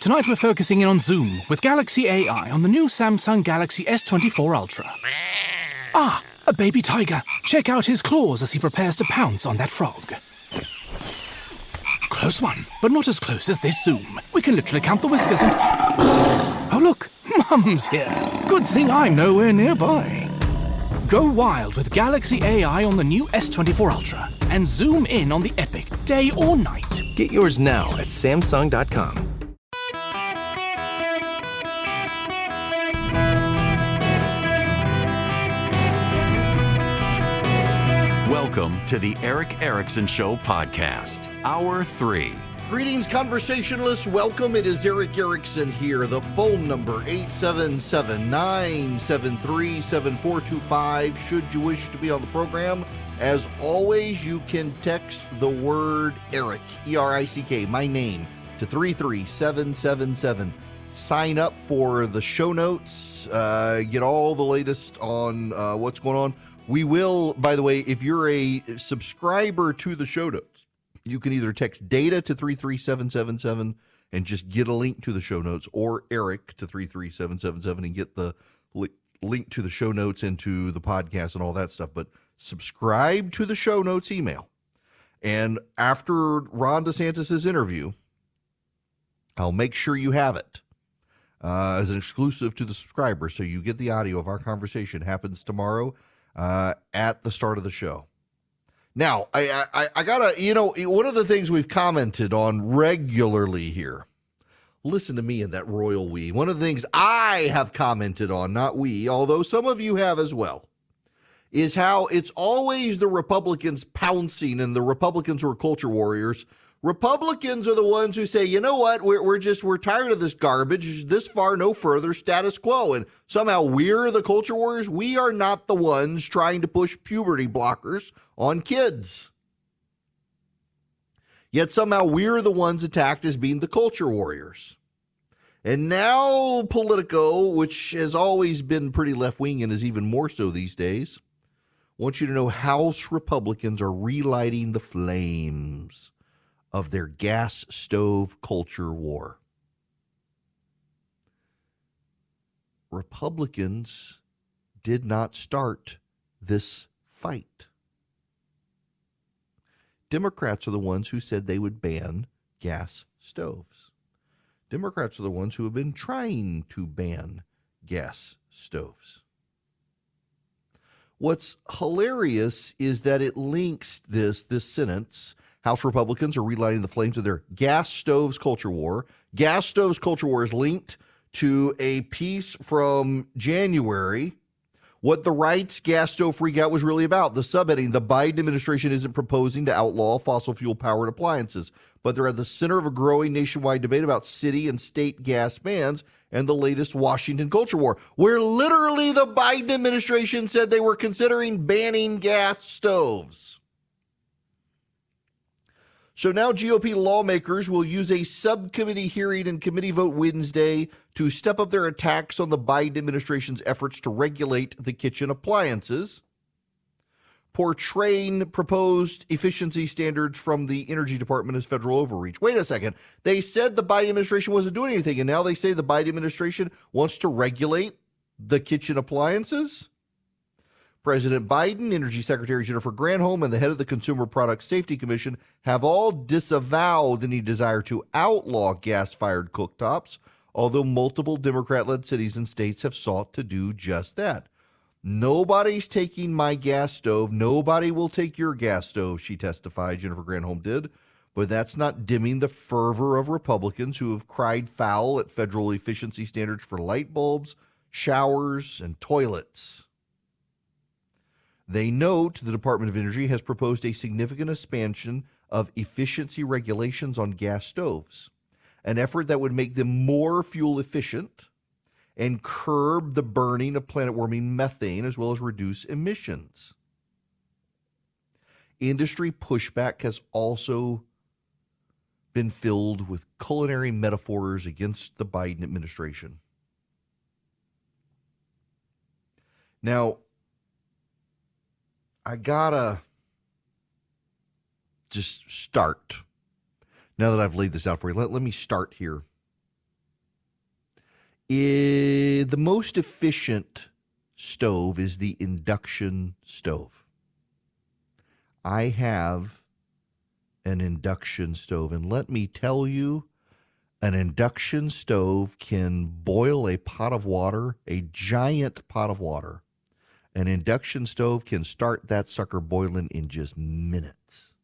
Tonight we're focusing in on Zoom with Galaxy AI on the new Samsung Galaxy S24 Ultra. Ah, a baby tiger. Check out his claws as he prepares to pounce on that frog. Close one, but not as close as this Zoom. We can literally count the whiskers and... Oh look, Mum's here. Good thing I'm nowhere nearby. Go wild with Galaxy AI on the new S24 Ultra and zoom in on the epic day or night. Get yours now at Samsung.com. Welcome to the Eric Erickson Show podcast, Hour 3. Greetings, conversationalists. Welcome. It is Eric Erickson here. The phone number, 877-973-7425. Should you wish to be on the program, as always, you can text the word Eric, E-R-I-C-K, my name, to 33777. Sign up for the show notes. Get all the latest on what's going on. We will, by the way, if you're a subscriber to the show notes, you can either text data to 33777 and just get a link to the show notes, or Eric to 33777 and get the link to the show notes and to the podcast and all that stuff. But subscribe to the show notes email. And after Ron DeSantis' interview, I'll make sure you have it as an exclusive to the subscribers. So you get the audio of our conversation. It happens tomorrow at the start of the show. Now, I gotta, one of the things we've commented on regularly here, listen to me and that royal we. One of the things I have commented on, not we, although some of you have as well, is how it's always the Republicans pouncing and the Republicans who are culture warriors. Republicans are the ones who say, you know what, we're tired of this garbage, this far, no further, status quo. And somehow we're the culture warriors. We are not the ones trying to push puberty blockers on kids. Yet somehow we're the ones attacked as being the culture warriors. And now Politico, which has always been pretty left-wing and is even more so these days, wants you to know House Republicans are relighting the flames of their gas stove culture war. Republicans did not start this fight. Democrats are the ones who said they would ban gas stoves. Democrats are the ones who have been trying to ban gas stoves. What's hilarious is that it links this sentence, House Republicans are relighting the flames of their gas stoves culture war. Gas stoves culture war is linked to a piece from January, what the right's gas stove freakout was really about. The subheading, the Biden administration isn't proposing to outlaw fossil fuel powered appliances, but they're at the center of a growing nationwide debate about city and state gas bans and the latest Washington culture war, where literally the Biden administration said they were considering banning gas stoves. So now GOP lawmakers will use a subcommittee hearing and committee vote Wednesday to step up their attacks on the Biden administration's efforts to regulate the kitchen appliances, portraying proposed efficiency standards from the Energy Department as federal overreach. Wait a second. They said the Biden administration wasn't doing anything, and now they say the Biden administration wants to regulate the kitchen appliances? President Biden, Energy Secretary Jennifer Granholm, and the head of the Consumer Product Safety Commission have all disavowed any desire to outlaw gas-fired cooktops, although multiple Democrat-led cities and states have sought to do just that. Nobody's taking my gas stove. Nobody will take your gas stove, she testified, Jennifer Granholm did. But that's not dimming the fervor of Republicans who have cried foul at federal efficiency standards for light bulbs, showers, and toilets. They note the Department of Energy has proposed a significant expansion of efficiency regulations on gas stoves, an effort that would make them more fuel efficient and curb the burning of planet-warming methane, as well as reduce emissions. Industry pushback has also been filled with culinary metaphors against the Biden administration. Now, I gotta just start. Now that I've laid this out for you, let me start here The most efficient stove is the induction stove. I have an induction stove, and let me tell you, an induction stove can boil a pot of water, a giant pot of water. An induction stove can start that sucker boiling in just minutes.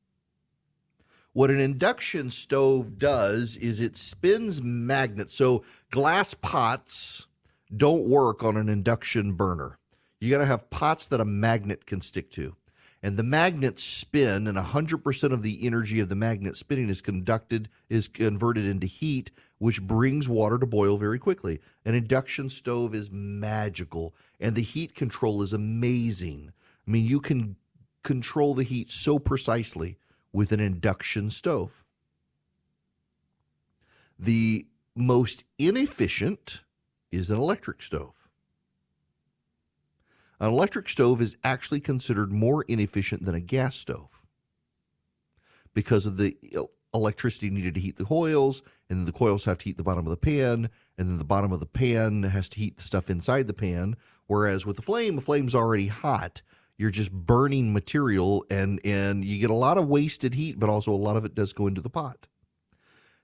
What an induction stove does is it spins magnets. So glass pots don't work on an induction burner. You got to have pots that a magnet can stick to. And the magnets spin, and 100% of the energy of the magnet spinning is converted into heat, which brings water to boil very quickly. An induction stove is magical, and the heat control is amazing. I mean, you can control the heat so precisely with an induction stove. The most inefficient is an electric stove. An electric stove is actually considered more inefficient than a gas stove because of the electricity needed to heat the coils, and then the coils have to heat the bottom of the pan, and then the bottom of the pan has to heat the stuff inside the pan. Whereas with the flame's already hot. You're just burning material, and you get a lot of wasted heat, but also a lot of it does go into the pot.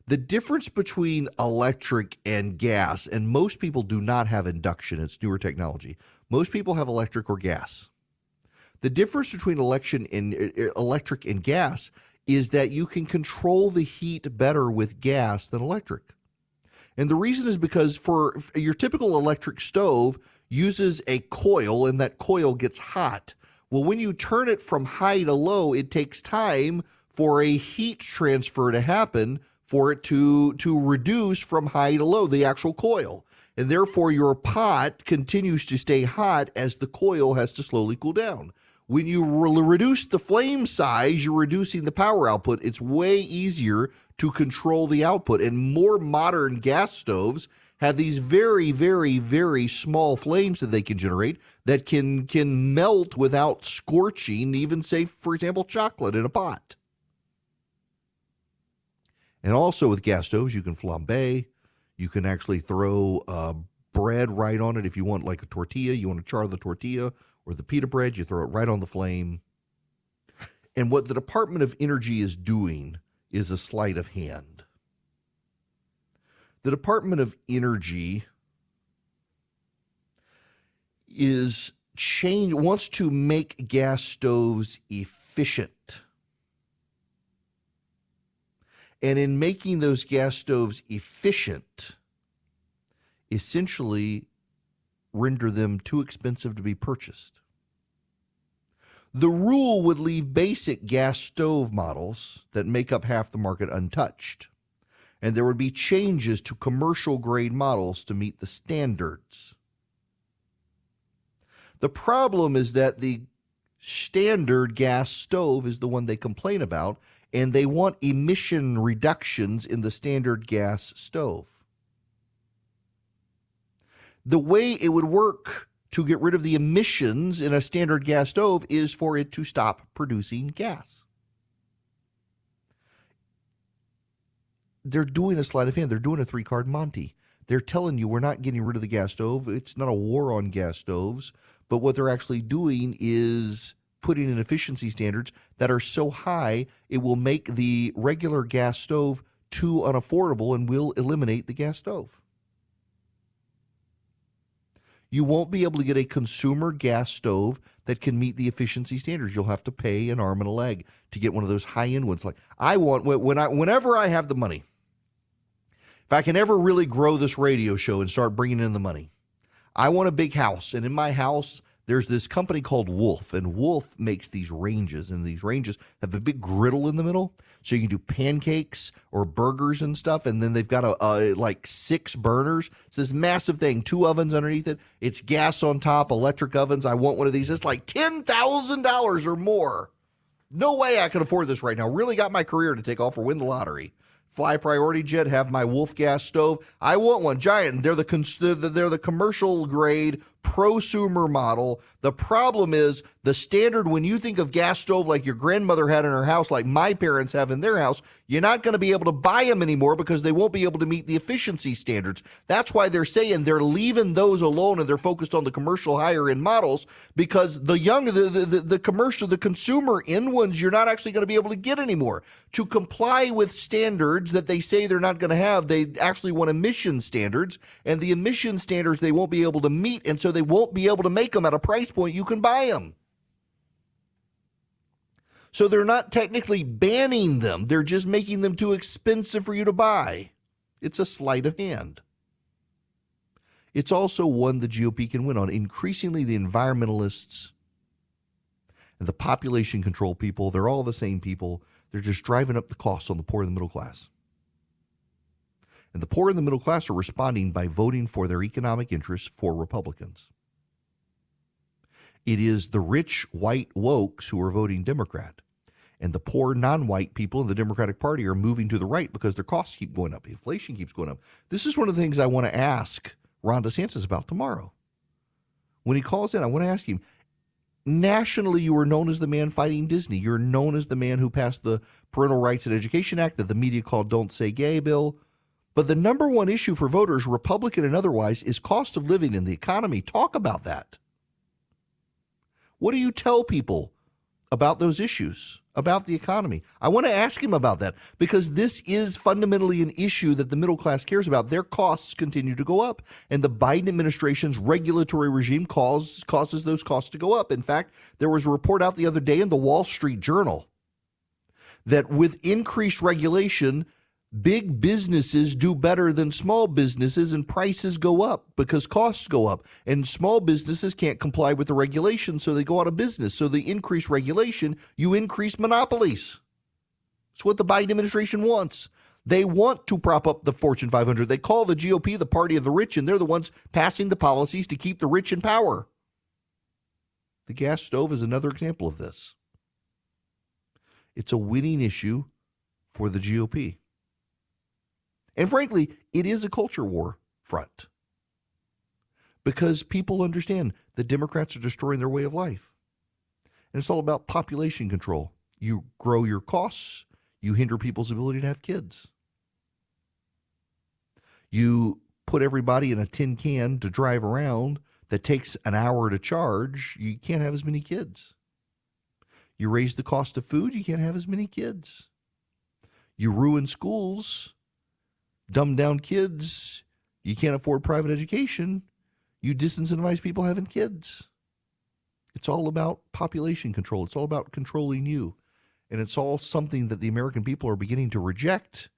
The difference between electric and gas, and most people do not have induction, it's newer technology. Most people have electric or gas. The difference between electric and gas is that you can control the heat better with gas than electric. And the reason is because for your typical electric stove uses a coil, and that coil gets hot. Well, when you turn it from high to low, it takes time for a heat transfer to happen for it to reduce from high to low, the actual coil. And therefore, your pot continues to stay hot as the coil has to slowly cool down. When you reduce the flame size, you're reducing the power output. It's way easier to control the output. And more modern gas stoves have these very, very, very small flames that they can generate that can melt without scorching, even, say, for example, chocolate in a pot. And also with gas stoves, you can flambe. You can actually throw bread right on it if you want, like a tortilla. You want to char the tortilla or the pita bread, you throw it right on the flame. And what the Department of Energy is doing is a sleight of hand. The Department of Energy wants to make gas stoves efficient. And in making those gas stoves efficient, essentially render them too expensive to be purchased. The rule would leave basic gas stove models that make up half the market untouched, and there would be changes to commercial grade models to meet the standards. The problem is that the standard gas stove is the one they complain about, and they want emission reductions in the standard gas stove. The way it would work to get rid of the emissions in a standard gas stove is for it to stop producing gas. They're doing a sleight of hand. They're doing a three-card Monte. They're telling you we're not getting rid of the gas stove. It's not a war on gas stoves. But what they're actually doing is putting in efficiency standards that are so high it will make the regular gas stove too unaffordable and will eliminate the gas stove. You won't be able to get a consumer gas stove that can meet the efficiency standards. You'll have to pay an arm and a leg to get one of those high-end ones. Like I want, whenever I have the money, if I can ever really grow this radio show and start bringing in the money, I want a big house. And in my house, there's this company called Wolf, and Wolf makes these ranges, and these ranges have a big griddle in the middle, so you can do pancakes or burgers and stuff, and then they've got like 6 burners. It's this massive thing, 2 ovens underneath it. It's gas on top, electric ovens. I want one of these. It's like $10,000 or more. No way I can afford this right now. Really got my career to take off or win the lottery. Fly Priority Jet, have my Wolf gas stove. I want one, giant. They're the commercial grade prosumer model. The problem is the standard when you think of gas stove like your grandmother had in her house, like my parents have in their house, you're not going to be able to buy them anymore because they won't be able to meet the efficiency standards. That's why they're saying they're leaving those alone and they're focused on the commercial higher end models, because the commercial, the consumer end ones, you're not actually going to be able to get anymore. To comply with standards that they say they're not going to have, they actually want emission standards, and the emission standards they won't be able to meet, and so they won't be able to make them at a price point you can buy them. So they're not technically banning them. They're just making them too expensive for you to buy. It's a sleight of hand. It's also one the GOP can win on. Increasingly, the environmentalists and the population control people, they're all the same people. They're just driving up the costs on the poor and the middle class. And the poor and the middle class are responding by voting for their economic interests for Republicans. It is the rich white wokes who are voting Democrat. And the poor non-white people in the Democratic Party are moving to the right because their costs keep going up. Inflation keeps going up. This is one of the things I want to ask Ron DeSantis about tomorrow. When he calls in, I want to ask him, nationally, you are known as the man fighting Disney. You're known as the man who passed the Parental Rights and Education Act that the media called Don't Say Gay bill. But the number one issue for voters, Republican and otherwise, is cost of living in the economy. Talk about that. What do you tell people about those issues, about the economy? I want to ask him about that because this is fundamentally an issue that the middle class cares about. Their costs continue to go up, and the Biden administration's regulatory regime causes those costs to go up. In fact, there was a report out the other day in the Wall Street Journal that with increased regulation, big businesses do better than small businesses and prices go up because costs go up. And small businesses can't comply with the regulations, so they go out of business. So the increased regulation, you increase monopolies. It's what the Biden administration wants. They want to prop up the Fortune 500. They call the GOP the party of the rich, and they're the ones passing the policies to keep the rich in power. The gas stove is another example of this. It's a winning issue for the GOP. And frankly, it is a culture war front because people understand the Democrats are destroying their way of life. And it's all about population control. You grow your costs, you hinder people's ability to have kids. You put everybody in a tin can to drive around that takes an hour to charge, you can't have as many kids. You raise the cost of food, you can't have as many kids. You ruin schools, dumb down kids, you can't afford private education, you disincentivize people having kids. It's all about population control. It's all about controlling you. And it's all something that the American people are beginning to reject.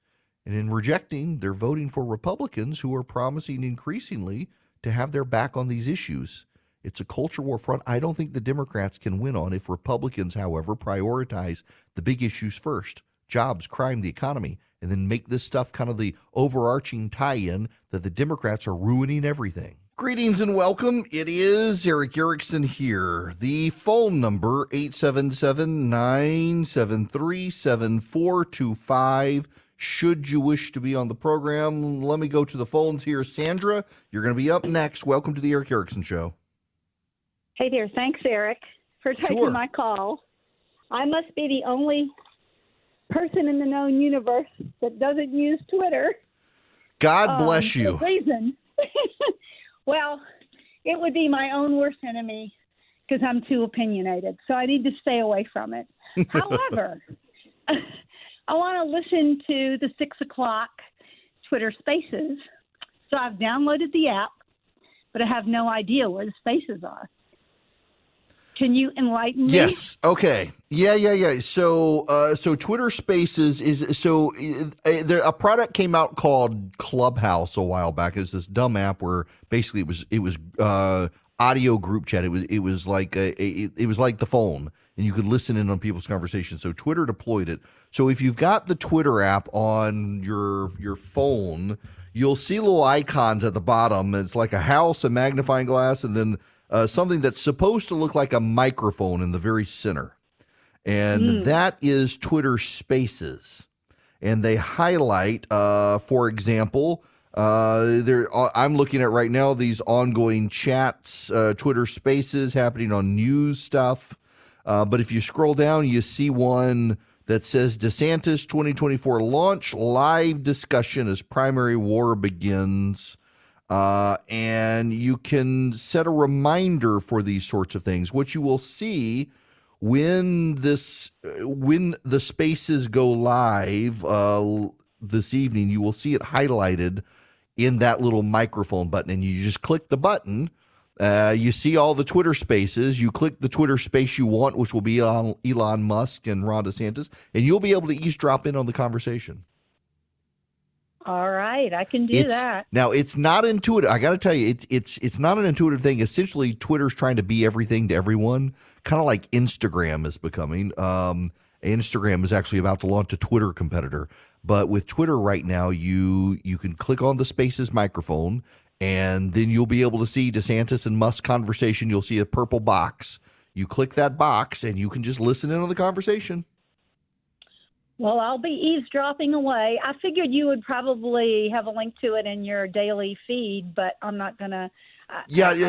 And in rejecting, they're voting for Republicans who are promising increasingly to have their back on these issues. It's a culture war front I don't think the Democrats can win on if Republicans, however, prioritize the big issues first: jobs, crime, the economy, and then make this stuff kind of the overarching tie-in that the Democrats are ruining everything. Greetings and welcome. It is Eric Erickson here. The phone number, 877-973-7425. Should you wish to be on the program, let me go to the phones here. Sandra, you're going to be up next. Welcome to the Eric Erickson Show. Hey there. Thanks, Eric, for taking my call. I must be the only person in the known universe that doesn't use Twitter. God bless you. For a reason. Well, it would be my own worst enemy because I'm too opinionated, so I need to stay away from it. However, I want to listen to the 6 o'clock Twitter Spaces, so I've downloaded the app, but I have no idea where the spaces are. Can you enlighten me? Yes. Okay. Yeah. So Twitter Spaces is a product came out called Clubhouse a while back. It was this dumb app where basically it was audio group chat. It was like the phone, and you could listen in on people's conversations. So Twitter deployed it. So if you've got the Twitter app on your phone, you'll see little icons at the bottom. It's like a house, a magnifying glass, and then something that's supposed to look like a microphone in the very center. And that is Twitter Spaces. And they highlight, for example, I'm looking at right now these ongoing chats, Twitter Spaces happening on news stuff. But if you scroll down, you see one that says DeSantis 2024 launch live discussion as primary war begins. And you can set a reminder for these sorts of things. What you will see when the spaces go live this evening, you will see it highlighted in that little microphone button, and you just click the button. You see all the Twitter spaces. You click the Twitter space you want, which will be on Elon Musk and Ron DeSantis, and you'll be able to eavesdrop in on the conversation. All right, I can do that. Now, it's not intuitive. I got to tell you, it's not an intuitive thing. Essentially, Twitter's trying to be everything to everyone, kind of like Instagram is becoming. Instagram is actually about to launch a Twitter competitor. But with Twitter right now, you can click on the Spaces microphone, and then you'll be able to see DeSantis and Musk conversation. You'll see a purple box. You click that box, and you can just listen in on the conversation. Well, I'll be eavesdropping away. I figured you would probably have a link to it in your daily feed, but I'm not going to.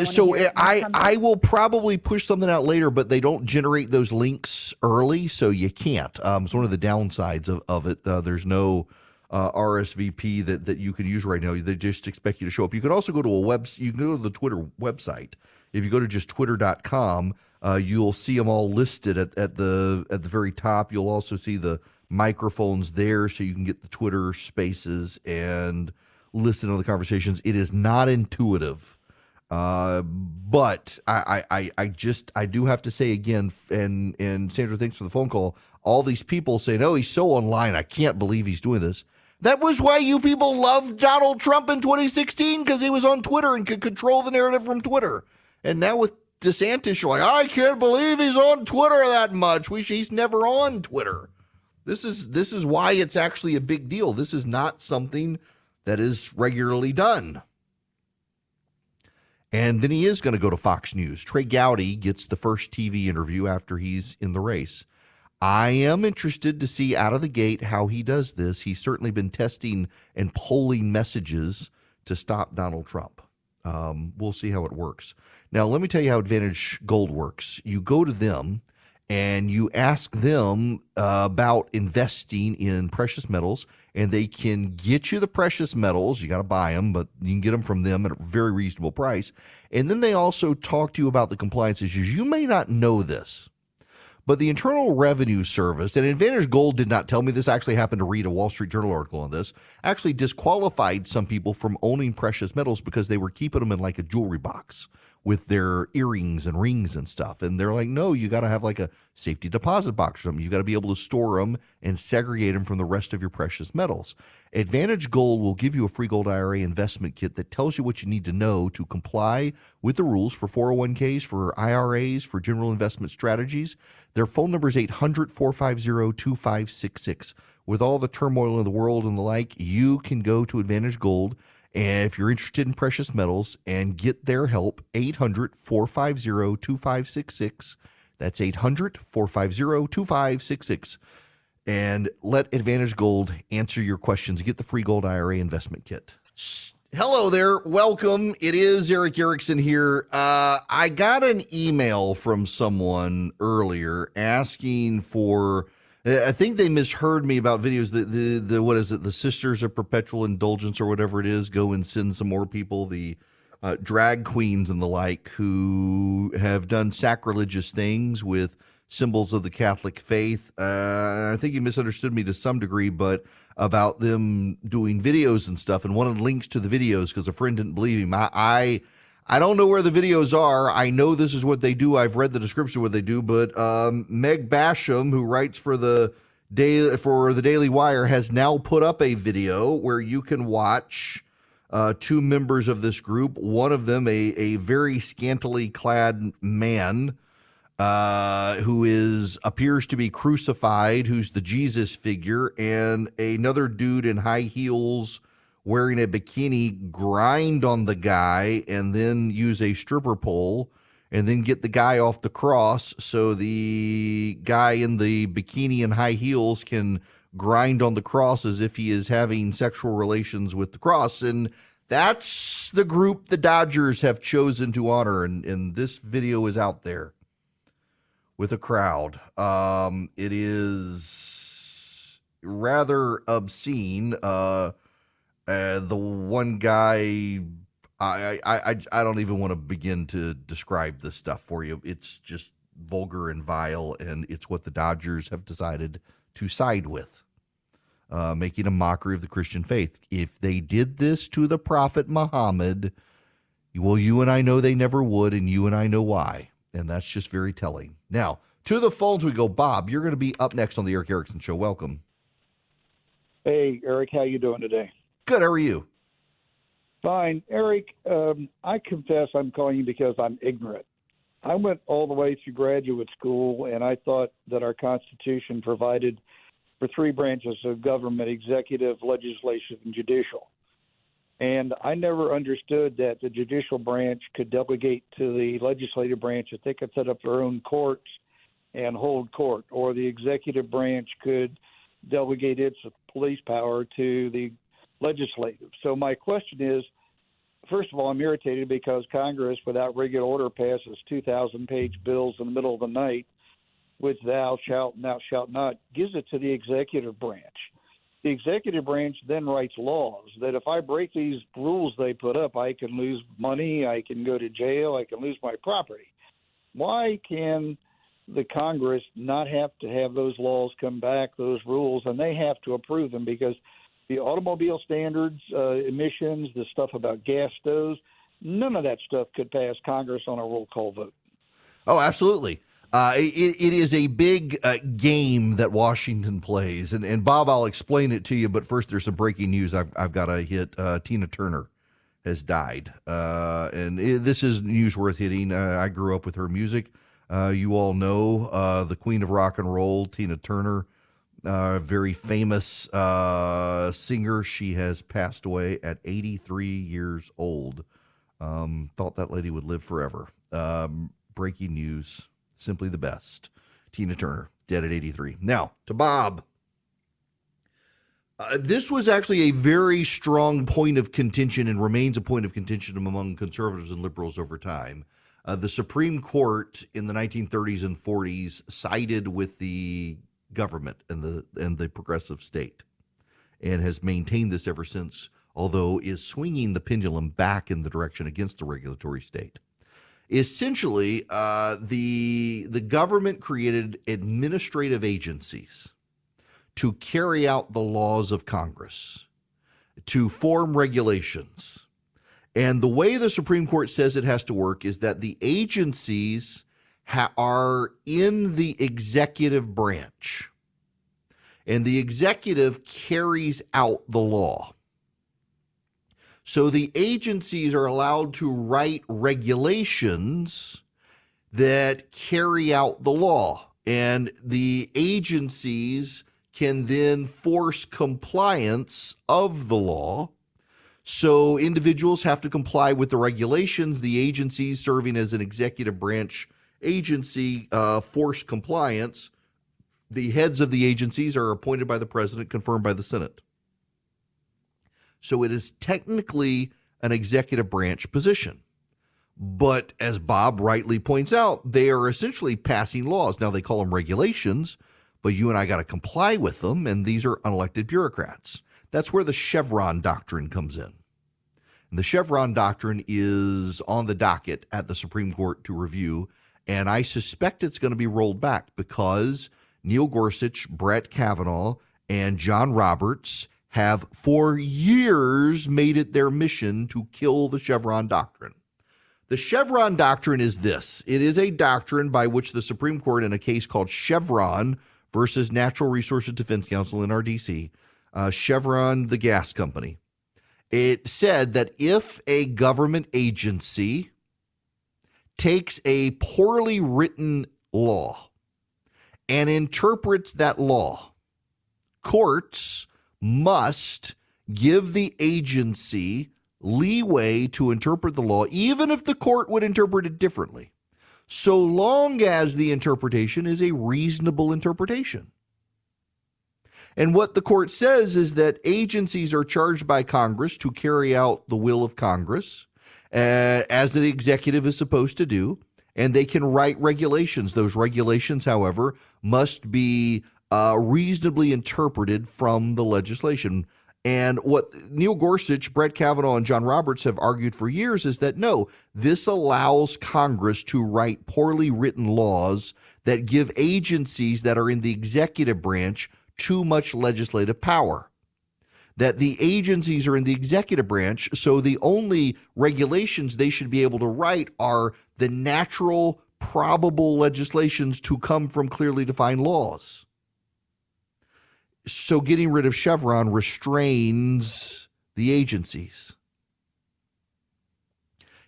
So I will probably push something out later, but they don't generate those links early, so you can't. It's one of the downsides of it. There's no RSVP that you can use right now. They just expect you to show up. You can also go to you can go to the Twitter website. If you go to just twitter.com, you'll see them all listed at the very top. You'll also see the microphones there, so you can get the Twitter spaces and listen to the conversations. It is not intuitive. But I do have to say again, and Sandra, thanks for the phone call. All these people saying, "Oh, he's so online. I can't believe he's doing this." That was why you people loved Donald Trump in 2016, because he was on Twitter and could control the narrative from Twitter. And now with DeSantis, you're like, "I can't believe he's on Twitter that much. He's never on Twitter." This is why it's actually a big deal. This is not something that is regularly done. And then he is going to go to Fox News. Trey Gowdy gets the first TV interview after he's in the race. I am interested to see out of the gate how he does this. He's certainly been testing and polling messages to stop Donald Trump. We'll see how it works. Now, let me tell you how Advantage Gold works. You go to them and you ask them about investing in precious metals, and they can get you the precious metals. You got to buy them, but you can get them from them at a very reasonable price. And then they also talk to you about the compliance issues. You may not know this, but the Internal Revenue Service, and Advantage Gold did not tell me this, I actually happened to read a Wall Street Journal article on this, actually disqualified some people from owning precious metals because they were keeping them in like a jewelry box with their earrings and rings and stuff. And they're like, no, you got to have like a safety deposit box or something. You got to be able to store them and segregate them from the rest of your precious metals. Advantage Gold will give you a free gold IRA investment kit that tells you what you need to know to comply with the rules for 401ks, for IRAs, for general investment strategies. Their phone number is 800-450-2566. With all the turmoil in the world and the like, you can go to Advantage Gold, and if you're interested in precious metals, and get their help. 800-450-2566. That's 800-450-2566. And let Advantage Gold answer your questions. Get the free gold IRA investment kit. Hello there. Welcome. It is Eric Erickson here. I got an email from someone earlier asking for, I think they misheard me about videos. The what is it? The Sisters of Perpetual Indulgence or whatever it is. Go and send some more people. The drag queens and the like who have done sacrilegious things with symbols of the Catholic faith. I think you misunderstood me to some degree, but about them doing videos and stuff, and wanted links to the videos because a friend didn't believe him. I don't know where the videos are. I know this is what they do. I've read the description of what they do, but Meg Basham, who writes for the Daily Wire, has now put up a video where you can watch two members of this group. One of them, a very scantily clad man who appears to be crucified, who's the Jesus figure, and another dude in high heels wearing a bikini grind on the guy and then use a stripper pole and then get the guy off the cross so the guy in the bikini and high heels can grind on the cross as if he is having sexual relations with the cross. And that's the group the Dodgers have chosen to honor. And this video is out there with a crowd. It is rather obscene. The one guy, I don't even want to begin to describe this stuff for you. It's just vulgar and vile, and it's what the Dodgers have decided to side with, making a mockery of the Christian faith. If they did this to the Prophet Muhammad, well, you and I know they never would, and you and I know why. And that's just very telling. Now, to the phones we go. Bob, you're going to be up next on the Eric Erickson Show. Welcome. Hey, Eric, how you doing today? Good. How are you? Fine. Eric, I confess I'm calling you because I'm ignorant. I went all the way through graduate school, and I thought that our Constitution provided for three branches of government: executive, legislative, and judicial. And I never understood that the judicial branch could delegate to the legislative branch that they could set up their own courts and hold court, or the executive branch could delegate its police power to the legislative. So my question is, first of all, I'm irritated because Congress, without regular order, passes 2,000-page bills in the middle of the night, which thou shalt and thou shalt not, gives it to the executive branch. The executive branch then writes laws that if I break these rules they put up, I can lose money, I can go to jail, I can lose my property. Why can the Congress not have to have those laws come back, those rules, and they have to approve them? Because the automobile standards, emissions, the stuff about gas stoves, none of that stuff could pass Congress on a roll call vote. Oh, absolutely. It is a big game that Washington plays. And Bob, I'll explain it to you. But first, there's some breaking news I've got to hit. Tina Turner has died. This is news worth hitting. I grew up with her music. You all know the queen of rock and roll, Tina Turner. Very famous singer. She has passed away at 83 years old. Thought that lady would live forever. Breaking news, simply the best. Tina Turner, dead at 83. Now, to Bob. This was actually a very strong point of contention and remains a point of contention among conservatives and liberals over time. The Supreme Court in the 1930s and 40s sided with the government and the progressive state, and has maintained this ever since, although is swinging the pendulum back in the direction against the regulatory state. Essentially, the government created administrative agencies to carry out the laws of Congress, to form regulations. And the way the Supreme Court says it has to work is that the agencies are in the executive branch, and the executive carries out the law. So the agencies are allowed to write regulations that carry out the law, and the agencies can then force compliance of the law. So individuals have to comply with the regulations. The agencies serving as an executive branch agency force compliance. The heads of the agencies are appointed by the president, confirmed by the Senate. So it is technically an executive branch position. But as Bob rightly points out, they are essentially passing laws. Now, they call them regulations, but you and I got to comply with them, and these are unelected bureaucrats. That's where the Chevron doctrine comes in. And the Chevron doctrine is on the docket at the Supreme Court to review, and I suspect it's going to be rolled back because Neil Gorsuch, Brett Kavanaugh, and John Roberts have for years made it their mission to kill the Chevron doctrine. The Chevron doctrine is this. It is a doctrine by which the Supreme Court, in a case called Chevron versus Natural Resources Defense Council, NRDC, Chevron, the gas company, it said that if a government agency takes a poorly written law and interprets that law, courts must give the agency leeway to interpret the law, even if the court would interpret it differently, so long as the interpretation is a reasonable interpretation. And what the court says is that agencies are charged by Congress to carry out the will of Congress, as the executive is supposed to do, and they can write regulations. Those regulations, however, must be reasonably interpreted from the legislation. And what Neil Gorsuch, Brett Kavanaugh, and John Roberts have argued for years is that no, this allows Congress to write poorly written laws that give agencies that are in the executive branch too much legislative power. That the agencies are in the executive branch, so the only regulations they should be able to write are the natural, probable legislations to come from clearly defined laws. So getting rid of Chevron restrains the agencies.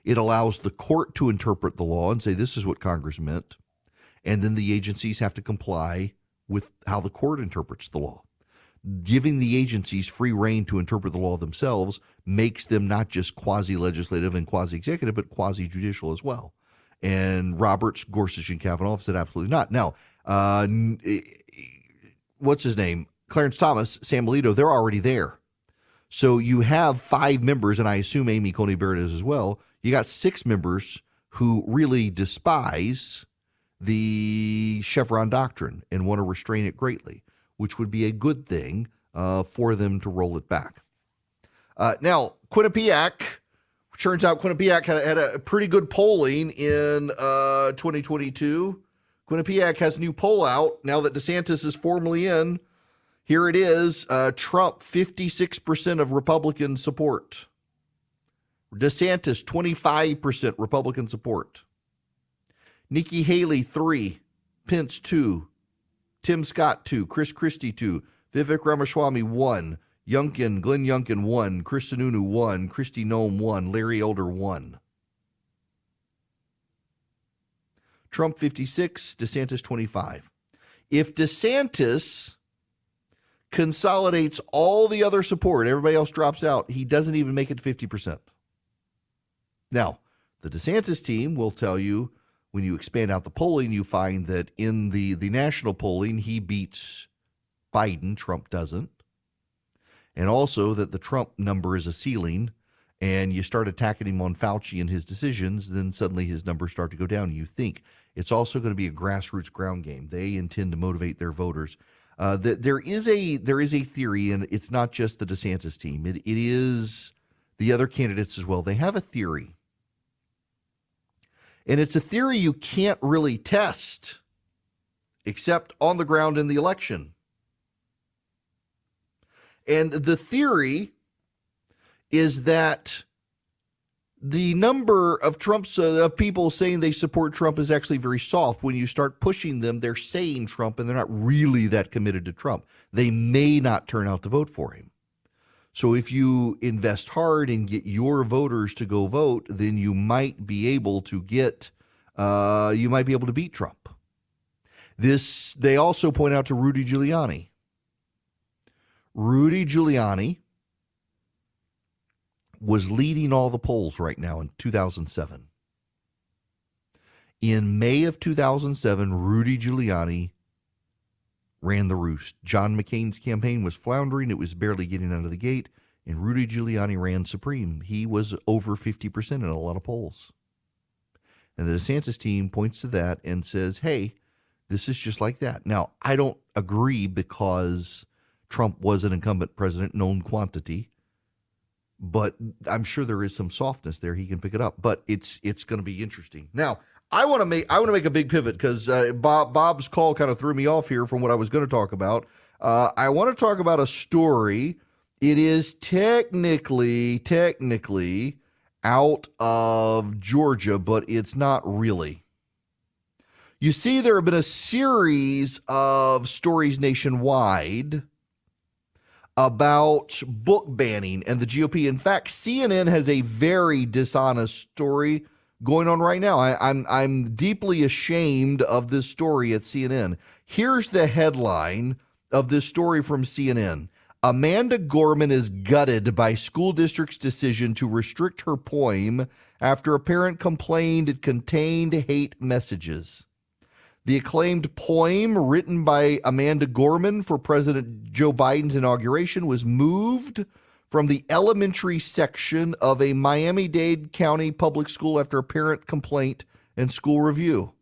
It allows the court to interpret the law and say this is what Congress meant, and then the agencies have to comply with how the court interprets the law. Giving the agencies free rein to interpret the law themselves makes them not just quasi-legislative and quasi-executive, but quasi-judicial as well. And Roberts, Gorsuch, and Kavanaugh have said absolutely not. Now, what's his name? Clarence Thomas, Sam Alito, they're already there. So you have 5 members, and I assume Amy Coney Barrett is as well. You got 6 members who really despise the Chevron doctrine and want to restrain it greatly, which would be a good thing for them to roll it back. Now, Quinnipiac, turns out Quinnipiac had a pretty good polling in 2022. Quinnipiac has a new poll out now that DeSantis is formally in. Here it is, Trump, 56% of Republican support. DeSantis, 25% Republican support. Nikki Haley, 3. Pence, 2. Tim Scott, 2. Chris Christie, 2. Vivek Ramaswamy, 1. Glenn Youngkin, 1. Chris Sununu, 1. Kristi Noem, 1. Larry Elder, 1. Trump, 56. DeSantis, 25. If DeSantis consolidates all the other support, everybody else drops out, he doesn't even make it 50%. Now, the DeSantis team will tell you when you expand out the polling, you find that in the national polling, he beats Biden, Trump doesn't. And also that the Trump number is a ceiling, and you start attacking him on Fauci and his decisions, then suddenly his numbers start to go down. You think it's also going to be a grassroots ground game. They intend to motivate their voters. There is a theory, and it's not just the DeSantis team. It is the other candidates as well. They have a theory. And it's a theory you can't really test except on the ground in the election. And the theory is that the number of of people saying they support Trump is actually very soft. When you start pushing them, they're saying Trump, and they're not really that committed to Trump. They may not turn out to vote for him. So if you invest hard and get your voters to go vote, then you might be able to beat Trump. They also point out to Rudy Giuliani. Rudy Giuliani was leading all the polls right now in 2007. In May of 2007, Rudy Giuliani ran the roost. John McCain's campaign was floundering. It was barely getting out of the gate, and Rudy Giuliani ran supreme. He was over 50% in a lot of polls. And the DeSantis team points to that and says, hey, this is just like that. Now, I don't agree because Trump was an incumbent president, known quantity, but I'm sure there is some softness there. He can pick it up, but it's going to be interesting. Now, I want to make a big pivot because Bob's call kind of threw me off here from what I was going to talk about. I want to talk about a story. It is technically out of Georgia, but it's not really. You see, there have been a series of stories nationwide about book banning and the GOP. In fact, CNN has a very dishonest story going on right now. I'm deeply ashamed of this story at CNN. Here's the headline of this story from CNN. Amanda Gorman is gutted by school district's decision to restrict her poem after a parent complained it contained hate messages. The acclaimed poem written by Amanda Gorman for President Joe Biden's inauguration was moved from the elementary section of a Miami-Dade County public school after a parent complaint and school review.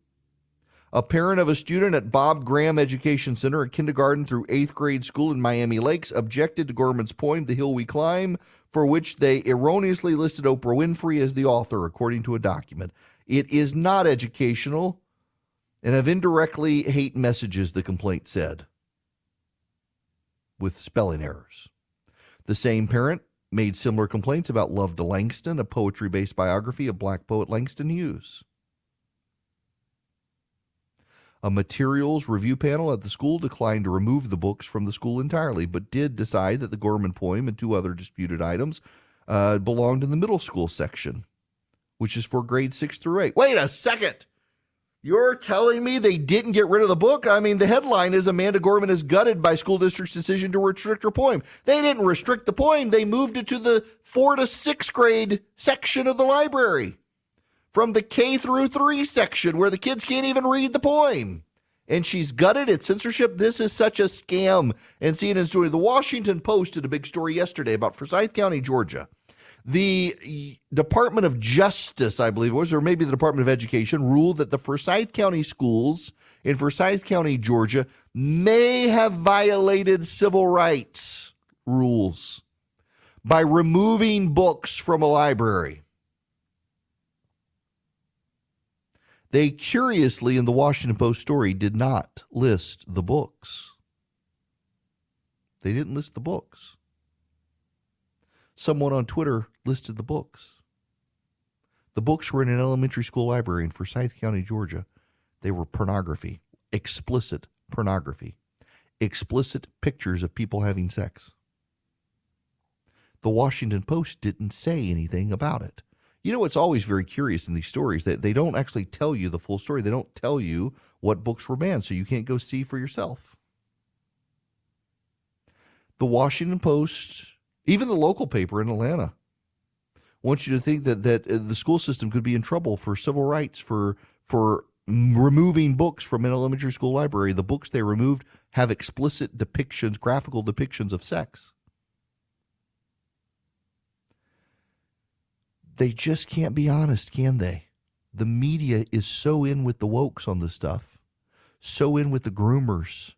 A parent of a student at Bob Graham Education Center, a kindergarten through 8th grade school in Miami Lakes, objected to Gorman's poem, The Hill We Climb, for which they erroneously listed Oprah Winfrey as the author, according to a document. It is not educational and of indirectly hate messages, the complaint said, with spelling errors. The same parent made similar complaints about Love to Langston, a poetry-based biography of black poet Langston Hughes. A materials review panel at the school declined to remove the books from the school entirely, but did decide that the Gorman poem and 2 other disputed items belonged in the middle school section, which is for grades 6 through 8. Wait a second. You're telling me they didn't get rid of the book? I mean, the headline is Amanda Gorman is gutted by school district's decision to restrict her poem. They didn't restrict the poem. They moved it to the 4 to 6th grade section of the library from the K through 3 section where the kids can't even read the poem. And she's gutted at censorship. This is such a scam. And CNN's doing. The Washington Post did a big story yesterday about Forsyth County, Georgia. The Department of Justice, I believe it was, or maybe the Department of Education, ruled that the Forsyth County schools in Forsyth County, Georgia, may have violated civil rights rules by removing books from a library. They curiously, in the Washington Post story, did not list the books. They didn't list the books. Someone on Twitter listed the books. The books were in an elementary school library in Forsyth County, Georgia. They were pornography, explicit pornography, explicit pictures of people having sex. The Washington Post didn't say anything about it. You know, it's always very curious in these stories that they don't actually tell you the full story. They don't tell you what books were banned, so you can't go see for yourself. The Washington Post, even the local paper in Atlanta, wants you to think that the school system could be in trouble for civil rights, for removing books from an elementary school library. The books they removed have explicit depictions, graphical depictions of sex. They just can't be honest, can they? The media is so in with the wokes on this stuff, so in with the groomers.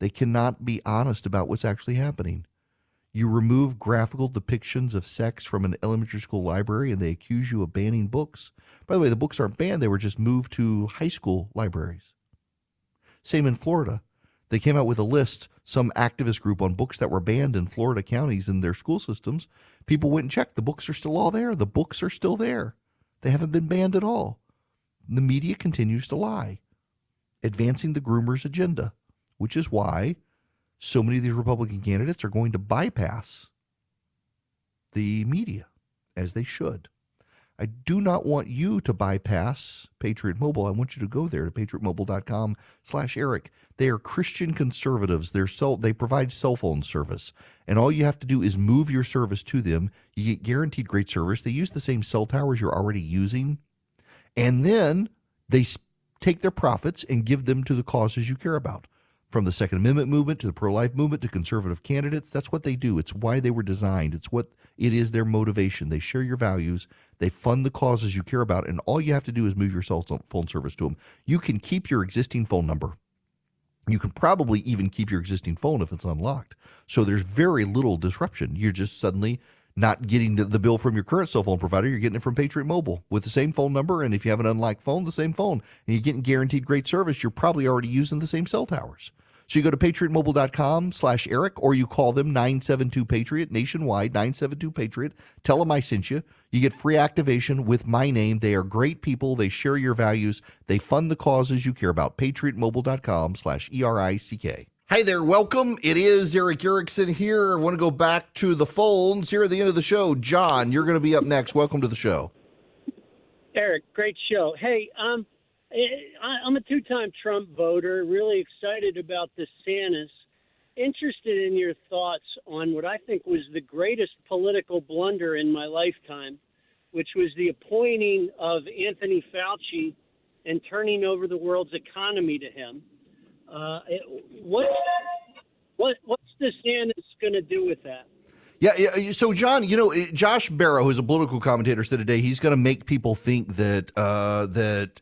They cannot be honest about what's actually happening. You remove graphical depictions of sex from an elementary school library and they accuse you of banning books. By the way, the books aren't banned. They were just moved to high school libraries. Same in Florida. They came out with a list, some activist group, on books that were banned in Florida counties in their school systems. People went and checked. The books are still all there. The books are still there. They haven't been banned at all. The media continues to lie, advancing the groomers' agenda, which is why so many of these Republican candidates are going to bypass the media, as they should. I do not want you to bypass Patriot Mobile. I want you to go there to patriotmobile.com/Eric. They are Christian conservatives. They provide cell phone service. And all you have to do is move your service to them. You get guaranteed great service. They use the same cell towers you're already using. And then they take their profits and give them to the causes you care about. From the Second Amendment movement to the pro-life movement to conservative candidates, that's what they do. It's why they were designed. It is their motivation. They share your values. They fund the causes you care about, and all you have to do is move your cell phone service to them. You can keep your existing phone number. You can probably even keep your existing phone if it's unlocked. So there's very little disruption. You're just suddenly not getting the bill from your current cell phone provider. You're getting it from Patriot Mobile with the same phone number, and if you have an unlocked phone, the same phone. And you're getting guaranteed great service. You're probably already using the same cell towers. So you go to patriotmobile.com/Eric, or you call them 972-PATRIOT nationwide, 972-PATRIOT. Tell them I sent you. You get free activation with my name. They are great people. They share your values. They fund the causes you care about. patriotmobile.com/ERICK. Hi there. Welcome. It is Eric Erickson here. I want to go back to the phones here at the end of the show. John, you're going to be up next. Welcome to the show. Eric, great show. Hey, I'm a two-time Trump voter, really excited about DeSantis, interested in your thoughts on what I think was the greatest political blunder in my lifetime, which was the appointing of Anthony Fauci and turning over the world's economy to him. What's DeSantis going to do with that? Yeah. So, John, Josh Barrow, who's a political commentator, said today he's going to make people think that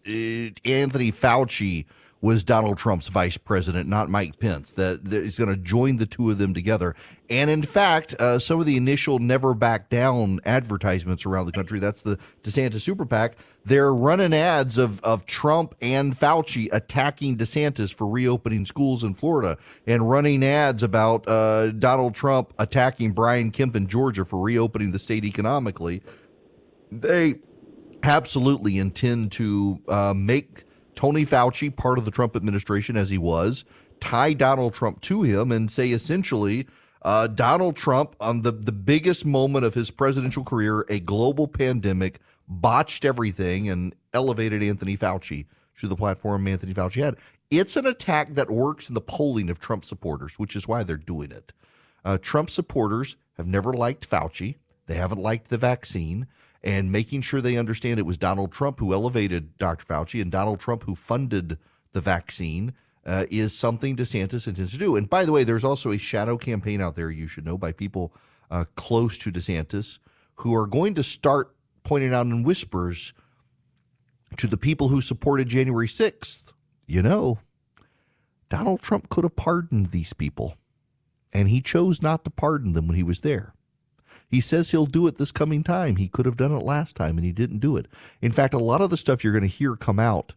Anthony Fauci was Donald Trump's vice president, not Mike Pence, that he's going to join the two of them together. And in fact, some of the initial never back down advertisements around the country, that's the DeSantis Super PAC, they're running ads of Trump and Fauci attacking DeSantis for reopening schools in Florida and running ads about Donald Trump attacking Brian Kemp in Georgia for reopening the state economically. They absolutely intend to make Tony Fauci part of the Trump administration, as he was, tie Donald Trump to him and say essentially Donald Trump, on the biggest moment of his presidential career, a global pandemic, botched everything and elevated Anthony Fauci to the platform Anthony Fauci had. It's an attack that works in the polling of Trump supporters, which is why they're doing it. Trump supporters have never liked Fauci. They haven't liked the vaccine. And making sure they understand it was Donald Trump who elevated Dr. Fauci and Donald Trump who funded the vaccine is something DeSantis intends to do. And by the way, there's also a shadow campaign out there, you should know, by people close to DeSantis who are going to start pointing out in whispers to the people who supported January 6th, Donald Trump could have pardoned these people, and he chose not to pardon them when he was there. He says he'll do it this coming time. He could have done it last time, and he didn't do it. In fact, a lot of the stuff you're going to hear come out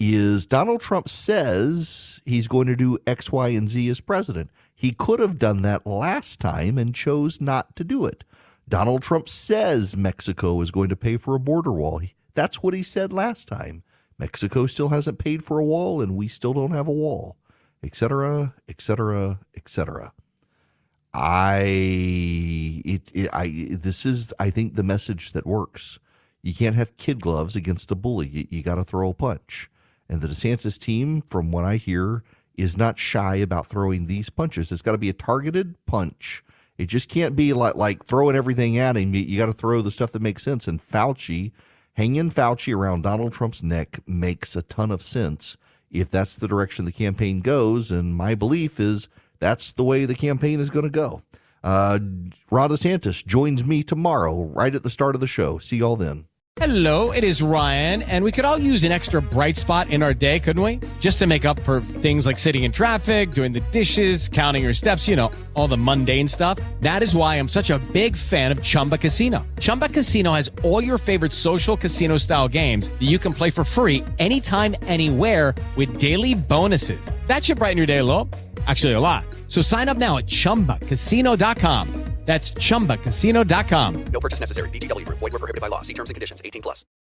is Donald Trump says he's going to do X, Y, and Z as president. He could have done that last time and chose not to do it. Donald Trump says Mexico is going to pay for a border wall. That's what he said last time. Mexico still hasn't paid for a wall, and we still don't have a wall, et cetera, et cetera, et cetera. This is, I think, the message that works. You can't have kid gloves against a bully. You got to throw a punch. And the DeSantis team, from what I hear, is not shy about throwing these punches. It's got to be a targeted punch. It just can't be like throwing everything at him. You got to throw the stuff that makes sense. And hanging Fauci around Donald Trump's neck makes a ton of sense if that's the direction the campaign goes. And my belief is that's the way the campaign is going to go. Ron DeSantis joins me tomorrow right at the start of the show. See y'all then. Hello, it is Ryan, and we could all use an extra bright spot in our day, couldn't we? Just to make up for things like sitting in traffic, doing the dishes, counting your steps, all the mundane stuff. That is why I'm such a big fan of Chumba Casino. Chumba Casino has all your favorite social casino-style games that you can play for free anytime, anywhere with daily bonuses. That should brighten your day a little. Actually, a lot. So sign up now at ChumbaCasino.com. That's ChumbaCasino.com. No purchase necessary. VGW Group. Void where prohibited by law. See terms and conditions. 18+.